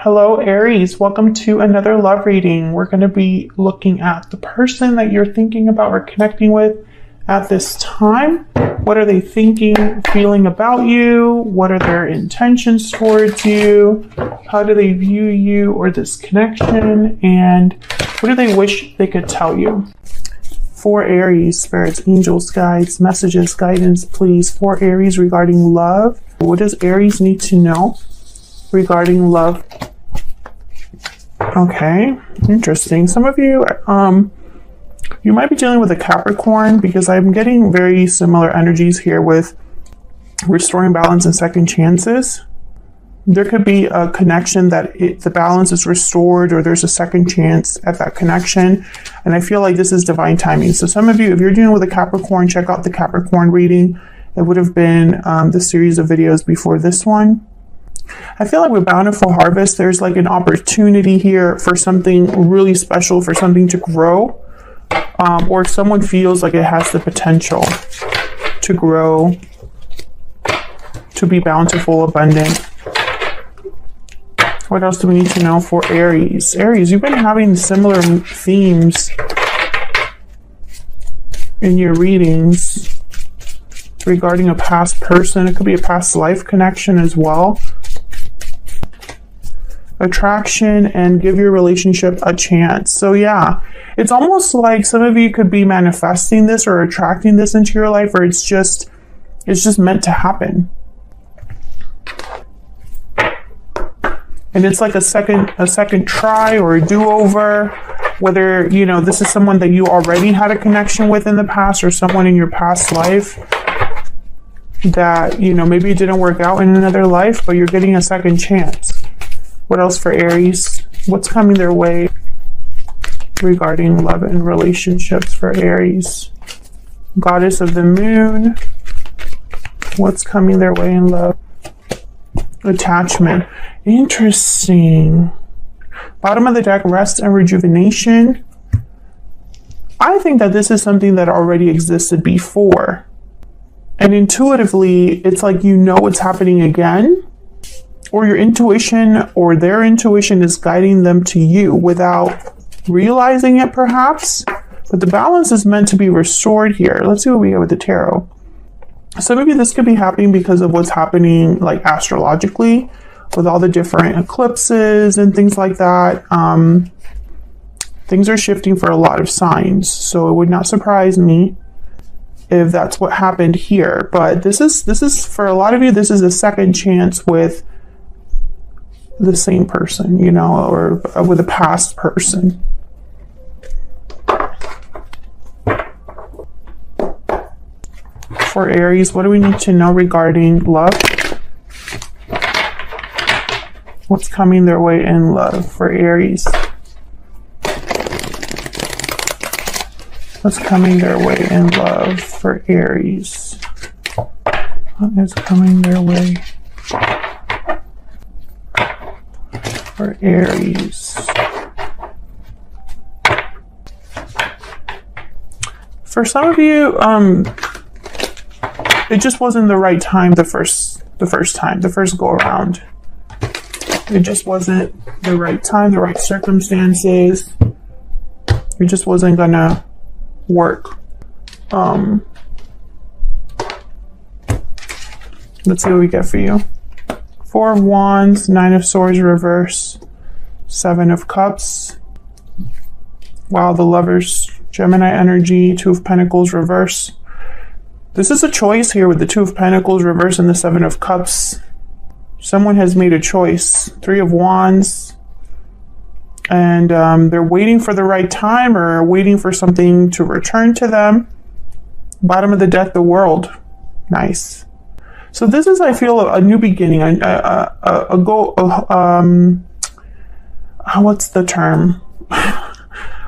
Hello, Aries. Welcome to another love reading. We're going to be looking at the person that you're thinking about or connecting with at this time. What are they thinking, feeling about you? What are their intentions towards you? How do they view you or this connection? And what do they wish they could tell you? For Aries, spirits, angels, guides, messages, guidance, please. For Aries regarding love. What does Aries need to know regarding love? Okay, interesting. Some of you, you might be dealing with a Capricorn because I'm getting very similar energies here with restoring balance and second chances. There could be a connection that the balance is restored or there's a second chance at that connection. And I feel like this is divine timing. So some of you, if you're dealing with a Capricorn, check out the Capricorn reading. It would have been the series of videos before this one. I feel like with Bountiful Harvest, there's like an opportunity here for something really special, for something to grow. Or someone feels like it has the potential to grow, to be bountiful, abundant. What else do we need to know for Aries? Aries, you've been having similar themes in your readings regarding a past person. It could be a past life connection as well. Attraction and give your relationship a chance. So yeah, it's almost like some of you could be manifesting this or attracting this into your life, or it's just meant to happen. And it's like a second try or a do-over, whether, you know, this is someone that you already had a connection with in the past or someone in your past life that, you know, maybe it didn't work out in another life, but you're getting a second chance. What else for Aries? What's coming their way regarding love and relationships for Aries? Goddess of the Moon. What's coming their way in love? Attachment. Interesting. Bottom of the deck, rest and rejuvenation. I think that this is something that already existed before. And intuitively, it's like you know it's happening again. Or your intuition or their intuition is guiding them to you without realizing it, perhaps. But the balance is meant to be restored here. Let's see what we get with the tarot. So maybe this could be happening because of what's happening like astrologically with all the different eclipses and things like that. Things are shifting for a lot of signs. So it would not surprise me if that's what happened here. But this is for a lot of you, this is a second chance with the same person, you know, or with a past person. For Aries, what do we need to know regarding love? What's coming their way in love for Aries? What's coming their way in love for Aries? What is coming their way for Aries? For some of you, it just wasn't the right time the first go around. It just wasn't the right time, the right circumstances. It just wasn't gonna work. Let's see what we get for you. 4 of Wands, 9 of Swords reverse, 7 of Cups. Wow, the Lovers, Gemini energy, 2 of Pentacles reverse. This is a choice here with the 2 of Pentacles reverse and the 7 of Cups. Someone has made a choice. 3 of Wands. And they're waiting for the right time or waiting for something to return to them. Bottom of the deck, the World. Nice. So this is, I feel, a new beginning. A go. What's the term?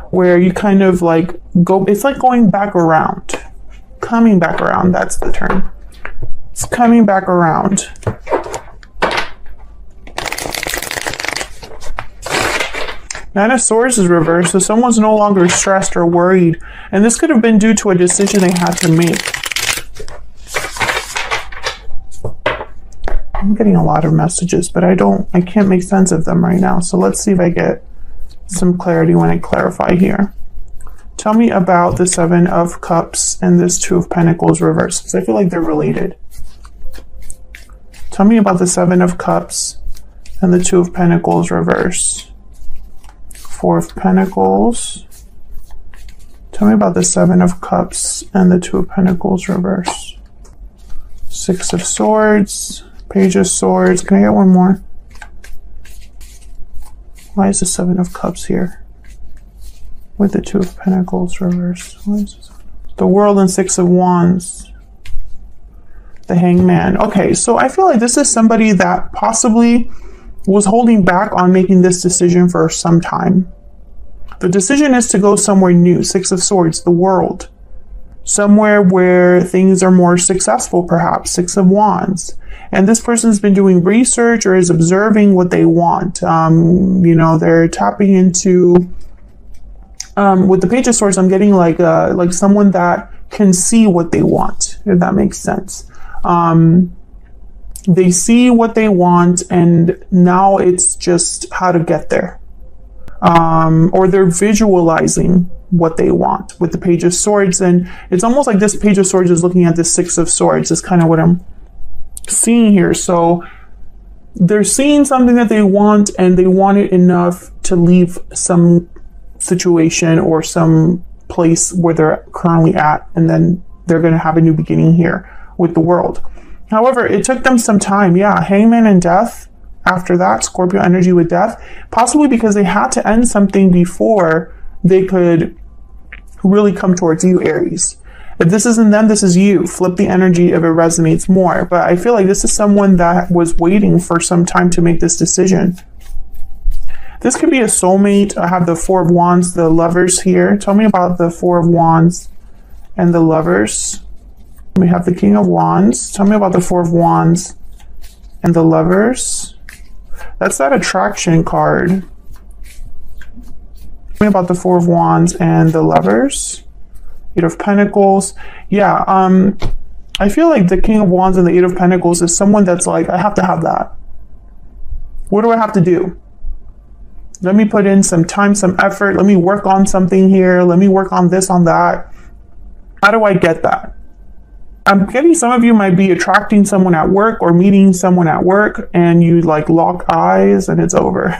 Where you kind of like go. It's like going back around. Coming back around. That's the term. It's coming back around. Nine of Swords is reversed, so someone's no longer stressed or worried. And this could have been due to a decision they had to make. I'm getting a lot of messages, but I can't make sense of them right now. So let's see if I get some clarity when I clarify here. Tell me about the Seven of Cups and this Two of Pentacles reversed, because I feel like they're related. Tell me about the Seven of Cups and the Two of Pentacles reverse. Four of Pentacles. Tell me about the Seven of Cups and the Two of Pentacles reverse. Six of Swords. Page of Swords. Can I get one more? Why is the Seven of Cups here? With the Two of Pentacles reverse. Why is this? The World and Six of Wands. The Hangman. Okay, so I feel like this is somebody that possibly was holding back on making this decision for some time. The decision is to go somewhere new. Six of Swords, the world. Somewhere where things are more successful, perhaps. Six of Wands. And this person's been doing research or is observing what they want. You know, they're tapping into, with the Page of Swords, I'm getting like someone that can see what they want, if that makes sense. They see what they want, and now it's just how to get there. Or they're visualizing what they want with the Page of Swords, and it's almost like this Page of Swords is looking at the Six of Swords. Is kind of what I'm seeing here. So they're seeing something that they want, and they want it enough to leave some situation or some place where they're currently at, and then they're going to have a new beginning here with the World. However, it took them some time. Yeah, Hangman and Death. After that, Scorpio energy with Death, possibly because they had to end something before they could really come towards you, Aries. If this isn't them, this is you. Flip the energy if it resonates more. But I feel like this is someone that was waiting for some time to make this decision. This could be a soulmate. I have the Four of Wands, the Lovers here. Tell me about the Four of Wands and the Lovers. We have the King of Wands. Tell me about the Four of Wands and the Lovers. That's that attraction card. Tell me about the Four of Wands and the Lovers. Eight of Pentacles. Yeah, I feel like the King of Wands and the Eight of Pentacles is someone that's like, I have to have that. What do I have to do? Let me put in some time, some effort. Let me work on something here. Let me work on this, on that. How do I get that? I'm getting some of you might be attracting someone at work or meeting someone at work, and you like lock eyes and it's over.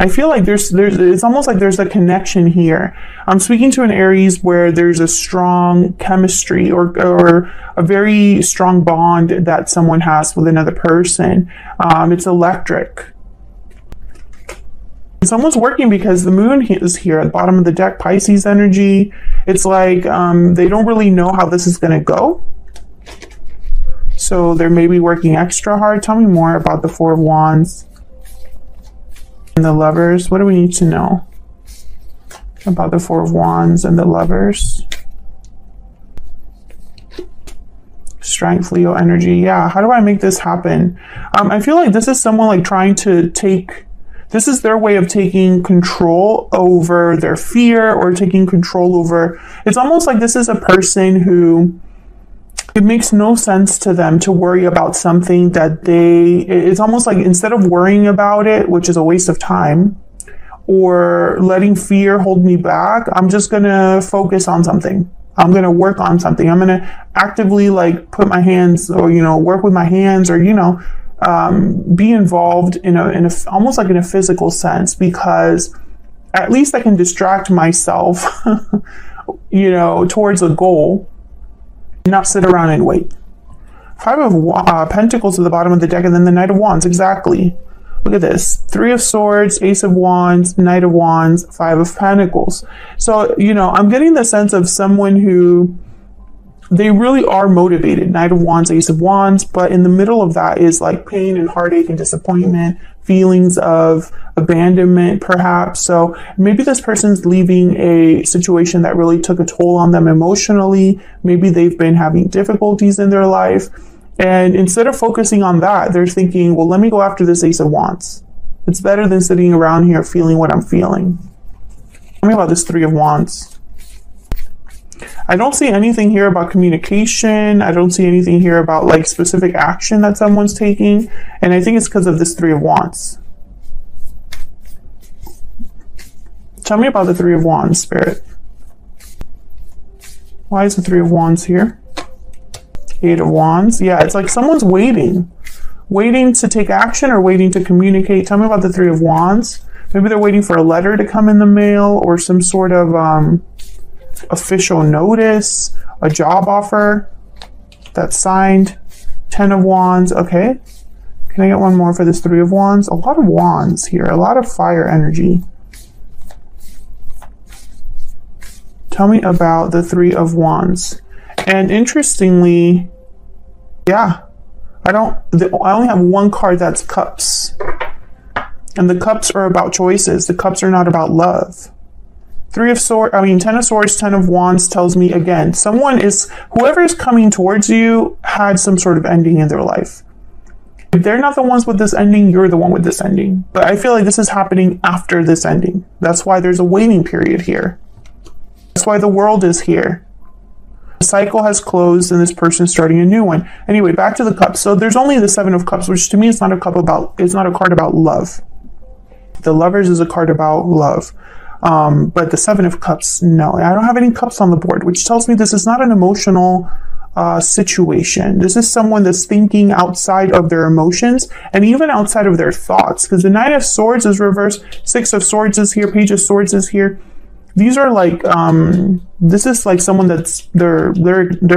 I feel like it's almost like there's a connection here. I'm speaking to an Aries where there's a strong chemistry or a very strong bond that someone has with another person. It's electric. Someone's working because the moon is here at the bottom of the deck, Pisces energy. It's like they don't really know how this is going to go. So they're maybe working extra hard. Tell me more about the Four of Wands and the Lovers. What do we need to know about the Four of Wands and the Lovers? Strength, Leo energy. Yeah, how do I make this happen? I feel like this is someone like trying to take... This is their way of taking control over their fear or taking control over... It's almost like this is a person who... It makes no sense to them to worry about something that they... It's almost like instead of worrying about it, which is a waste of time, or letting fear hold me back, I'm just going to focus on something. I'm going to work on something. I'm going to actively like put my hands or, you know, work with my hands or, you know... be involved in a almost like in a physical sense, because at least I can distract myself, you know, towards a goal, and not sit around and wait. Five of Pentacles at the bottom of the deck, and then the Knight of Wands. Exactly. Look at this. Three of Swords, Ace of Wands, Knight of Wands, Five of Pentacles. So, you know, I'm getting the sense of someone who they really are motivated. Knight of Wands, Ace of Wands, but in the middle of that is like pain and heartache and disappointment, feelings of abandonment, perhaps. So maybe this person's leaving a situation that really took a toll on them emotionally. Maybe they've been having difficulties in their life. And instead of focusing on that, they're thinking, well, let me go after this Ace of Wands. It's better than sitting around here feeling what I'm feeling. Tell me about this Three of Wands. I don't see anything here about communication. I don't see anything here about like specific action that someone's taking. And I think it's because of this Three of Wands. Tell me about the Three of Wands, Spirit. Why is the Three of Wands here? Eight of Wands. Yeah, it's like someone's waiting. Waiting to take action or waiting to communicate. Tell me about the Three of Wands. Maybe they're waiting for a letter to come in the mail or some sort of official notice, a job offer that's signed. 10 of Wands. Okay. Can I get one more for this Three of Wands? A lot of wands here. A lot of fire energy. Tell me about the Three of Wands. And interestingly, yeah, I only have one card that's Cups. And the Cups are about choices. The Cups are not about love. 10 of Swords, 10 of Wands tells me again, whoever is coming towards you had some sort of ending in their life. If they're not the ones with this ending, you're the one with this ending. But I feel like this is happening after this ending. That's why there's a waiting period here. That's why the world is here. The cycle has closed and this person's starting a new one. Anyway, back to the Cups. So there's only the Seven of Cups, which to me is not a card about love. The Lovers is a card about love. But the Seven of Cups, no. I don't have any cups on the board, which tells me this is not an emotional situation. This is someone that's thinking outside of their emotions and even outside of their thoughts. Because the Nine of Swords is reversed. Six of Swords is here. Page of Swords is here. These are like, this is like someone that's, they're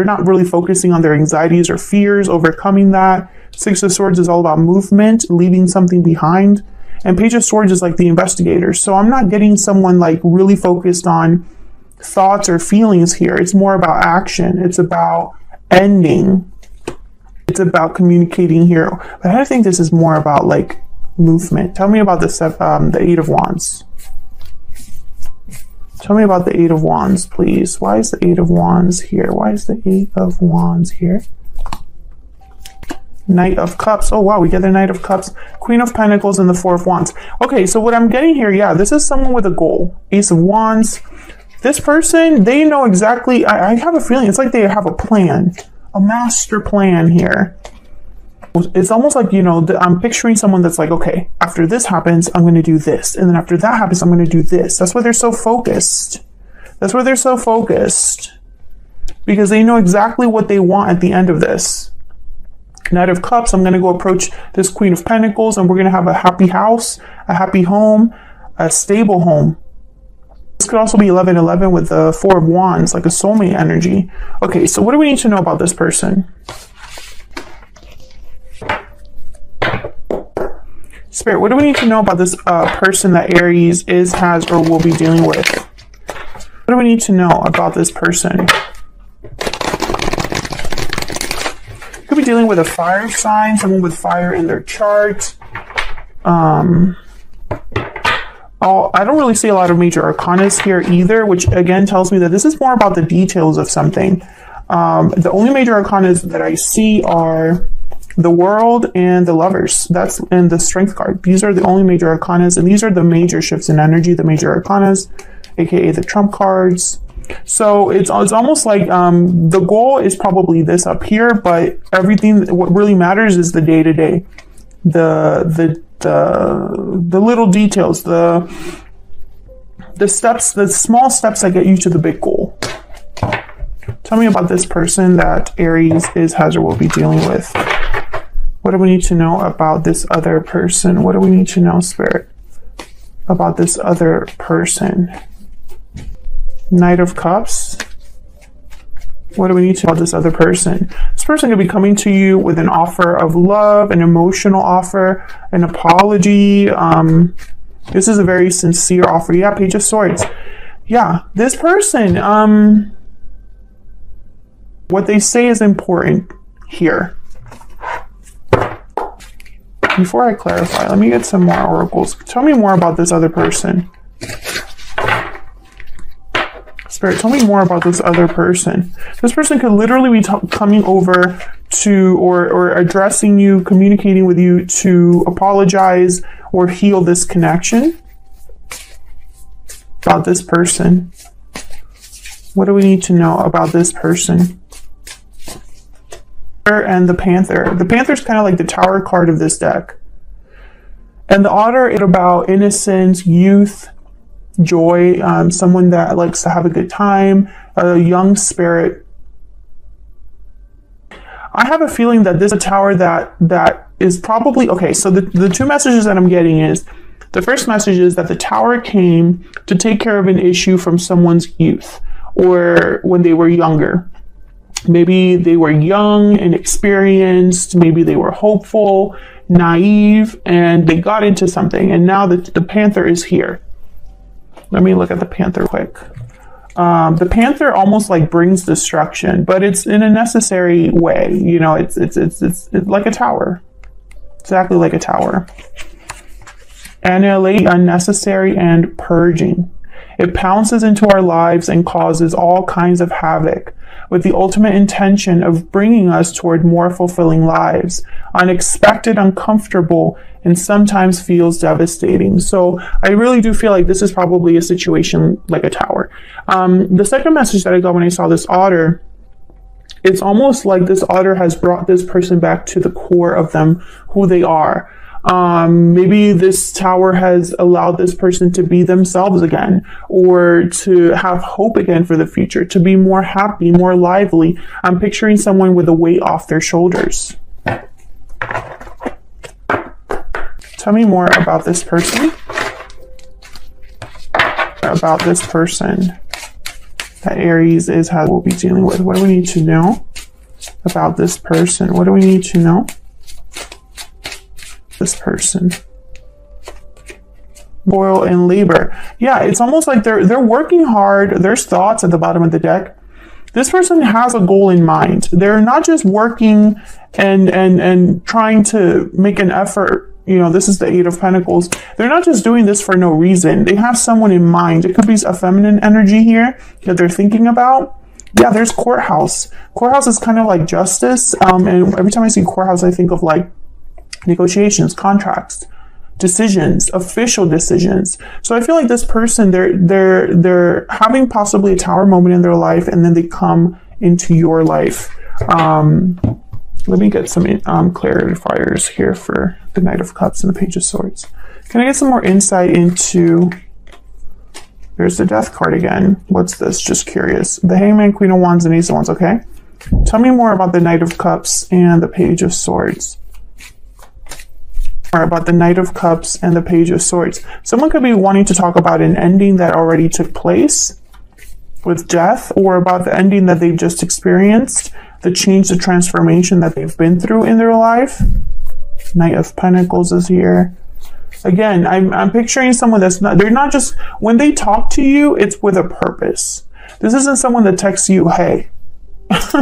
not really focusing on their anxieties or fears, overcoming that. Six of Swords is all about movement, leaving something behind. And Page of Swords is like the investigator. So I'm not getting someone like really focused on thoughts or feelings here. It's more about action. It's about ending. It's about communicating here. But I think this is more about like movement. Tell me about the Eight of Wands. Tell me about the Eight of Wands, please. Why is the Eight of Wands here? Why is the Eight of Wands here? Knight of Cups. Oh, wow. We get the Knight of Cups. Queen of Pentacles and the Four of Wands. Okay, so what I'm getting here, yeah, this is someone with a goal. Ace of Wands. This person, they know exactly, I have a feeling it's like they have a plan, a master plan here. It's almost like, you know, I'm picturing someone that's like, okay, after this happens, I'm going to do this. And then after that happens, I'm going to do this. That's why they're so focused. That's why they're so focused. Because they know exactly what they want at the end of this. Knight of Cups, I'm going to go approach this Queen of Pentacles and we're going to have a happy house, a happy home, a stable home. This could also be 11-11 with the Four of Wands, like a soulmate energy. Okay, so what do we need to know about this person? Spirit, what do we need to know about this person that Aries is, has, or will be dealing with? What do we need to know about this person? Could be dealing with a fire sign, someone with fire in their chart. I don't really see a lot of major arcanas here either, which again tells me that this is more about the details of something. The only major arcanas that I see are the World and the Lovers. That's in the Strength card. These are the only major arcanas, and these are the major shifts in energy, the major arcanas, aka the Trump cards. So it's almost like the goal is probably this up here, but everything, what really matters is the day to day, the little details, the steps, the small steps that get you to the big goal. Tell me about this person that Aries is, has, or will be dealing with. What do we need to know about this other person? What do we need to know, Spirit, about this other person? Knight of Cups. What do we need to know about this other person? This person could be coming to you with an offer of love, an emotional offer, an apology. This is a very sincere offer. Yeah, Page of Swords. Yeah, this person, what they say is important here. Before I clarify, let me get some more oracles. Tell me more about this other person. Spirit, tell me more about this other person. This person could literally be coming over to, or addressing you, communicating with you to apologize or heal this connection. About this person. What do we need to know about this person? And the Panther. The Panther is kind of like the Tower card of this deck. And the Otter is about innocence, youth, joy, someone that likes to have a good time, a young spirit. I have a feeling that this is a Tower that is probably, okay, so the two messages that I'm getting is, the first message is that the Tower came to take care of an issue from someone's youth or when they were younger. Maybe they were young and experienced, maybe they were hopeful, naive, and they got into something, and now the Panther is here. Let me look at the Panther quick. The Panther almost like brings destruction, but it's in a necessary way. You know, it's like a tower. Exactly like a tower. Annihilate, unnecessary, and purging. It pounces into our lives and causes all kinds of havoc, with the ultimate intention of bringing us toward more fulfilling lives. Unexpected, uncomfortable, and sometimes feels devastating. So I really do feel like this is probably a situation like a tower. The second message that I got when I saw this Otter, it's almost like this Otter has brought this person back to the core of them, who they are. Maybe this Tower has allowed this person to be themselves again, or to have hope again for the future, to be more happy, more lively. I'm picturing someone with a weight off their shoulders. Tell me more about this person. About this person that Aries will be dealing with. What do we need to know about this person? What do we need to know? This person. Boil and Libra. Yeah, it's almost like they're working hard. There's thoughts at the bottom of the deck. This person has a goal in mind. They're not just working and trying to make an effort. You know, this is the Eight of Pentacles. They're not just doing this for no reason. They have someone in mind. It could be a feminine energy here that they're thinking about. Yeah, there's courthouse. Courthouse is kind of like justice. And every time I see courthouse, I think of like negotiations, contracts, decisions, official decisions. So I feel like this person, they're having possibly a Tower moment in their life, and then they come into your life. Let me get some clarifiers here for the Knight of Cups and the Page of Swords. Can I get some more insight into... There's the Death card again. What's this? Just curious. The Hangman, Queen of Wands, and Ace of Wands. Okay. Tell me more about the Knight of Cups and the Page of Swords. More about the Knight of Cups and the Page of Swords. Someone could be wanting to talk about an ending that already took place with death, or about the ending that they've just experienced, the change, the transformation that they've been through in their life. Knight of Pentacles is here. Again, I'm picturing someone that's not, they're not just, when they talk to you, it's with a purpose. This isn't someone that texts you, hey.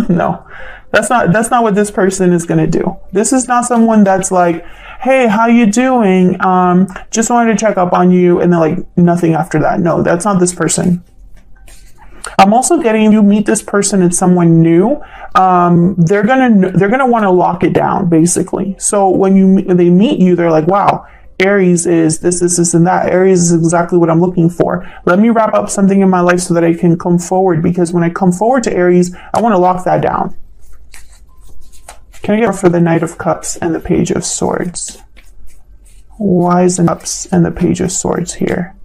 No, that's not what this person is going to do. This is not someone that's like, hey, how you doing? Just wanted to check up on you, and then like nothing after that. No, that's not this person. I'm also getting, you meet this person and someone new. They're gonna want to lock it down, basically. So when they meet you, they're like, wow, Aries is this, and that. Aries is exactly what I'm looking for. Let me wrap up something in my life so that I can come forward, because when I come forward to Aries, I want to lock that down. Can I get for the Knight of Cups and the Page of Swords? Why is the Cups and the Page of Swords here?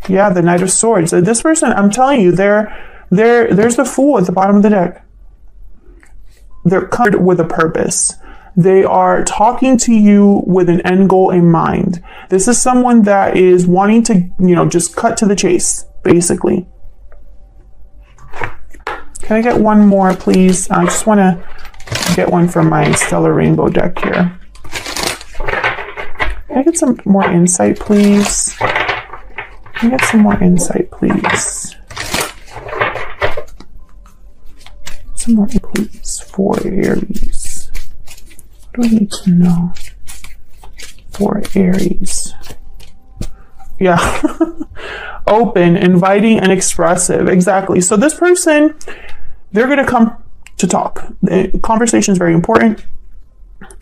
Yeah, the Knight of Swords. This person, I'm telling you, there's the Fool at the bottom of the deck. They're covered with a purpose. They are talking to you with an end goal in mind. This is someone that is wanting to, just cut to the chase, basically. Can I get one more, please? I just want to get one from my Stellar Rainbow deck here. Can I get some more insight, please? Can I get some more insight, please? Some more, please, for Aries. What do I need to know for Aries? Yeah. Open, inviting, and expressive. Exactly. So this person, they're going to come to talk. The conversation is very important.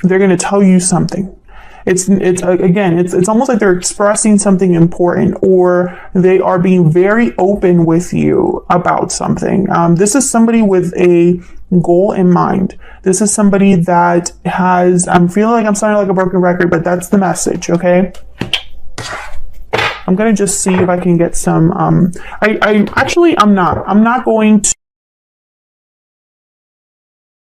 They're going to tell you something. It's again, it's almost like they're expressing something important, or they are being very open with you about something. This is somebody with a goal in mind. This is somebody that has, I'm feeling like I'm sounding like a broken record, but that's the message, okay? I'm going to just see if I can get some, I'm not going